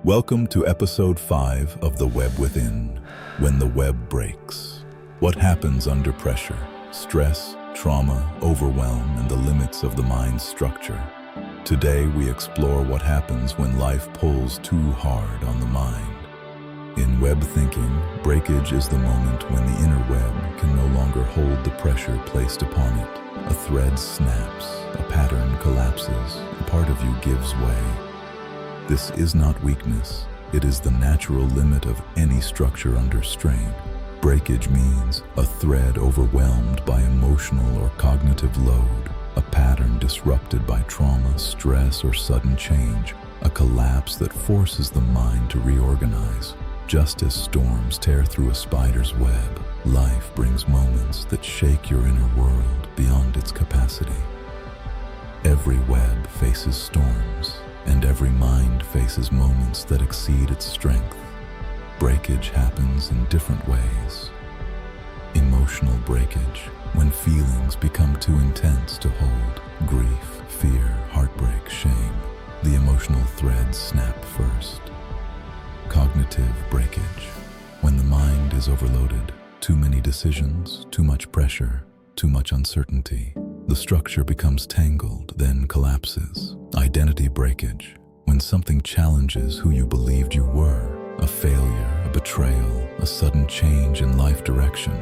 Welcome to episode 5 of The Web Within, When the Web Breaks. What happens under pressure, stress, trauma, overwhelm, and the limits of the mind's structure. Today we explore what happens when life pulls too hard on the mind. In web thinking, breakage is the moment when the inner web can no longer hold the pressure placed upon it. A thread snaps, a pattern collapses, a part of you gives way. This is not weakness, it is the natural limit of any structure under strain. Breakage means a thread overwhelmed by emotional or cognitive load, a pattern disrupted by trauma, stress, or sudden change, a collapse that forces the mind to reorganize. Just as storms tear through a spider's web, life brings moments that shake your inner world beyond its capacity. Every web faces storms, and every mind faces moments that exceed its strength. Breakage happens in different ways. Emotional breakage, when feelings become too intense to hold. Grief, fear, heartbreak, shame. The emotional threads snap first. Cognitive breakage, when the mind is overloaded. Too many decisions, too much pressure, too much uncertainty. The structure becomes tangled, then collapses. Identity breakage, when something challenges who you believed you were. A failure, a betrayal, a sudden change in life direction.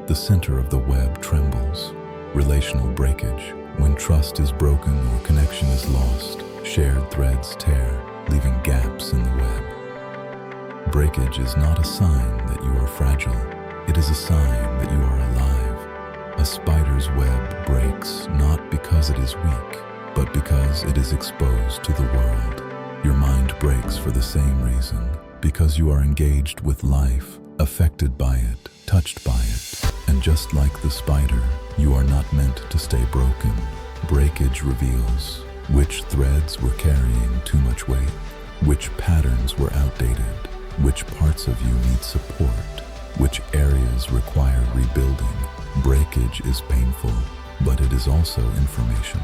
The center of the web trembles. Relational breakage, when trust is broken or connection is lost. Shared threads tear, leaving gaps in the web. Breakage is not a sign that you are fragile. It is a sign that you are alive. A spider's web breaks not because it is weak, but because it is exposed to the world. Your mind breaks for the same reason, because you are engaged with life, affected by it, touched by it. And just like the spider, you are not meant to stay broken. Breakage reveals which threads were carrying too much weight, which patterns were outdated, which parts of you need support, which areas require rebuilding. Breakage is painful, but it is also information.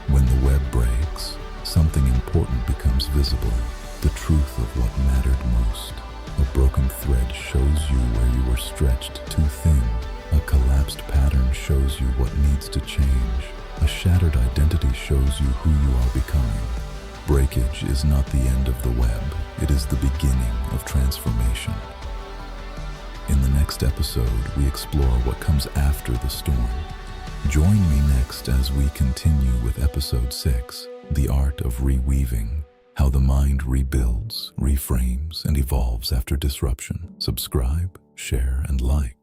When the web breaks, something important becomes visible, the truth of what mattered most. A broken thread shows you where you were stretched too thin. A collapsed pattern shows you what needs to change. A shattered identity shows you who you are becoming. Breakage is not the end of the web, it is the beginning of transformation. In the next episode, we explore what comes after the storm. Join me next as we continue with episode 6, The Art of Reweaving, how the mind rebuilds, reframes, and evolves after disruption. Subscribe, share, and like.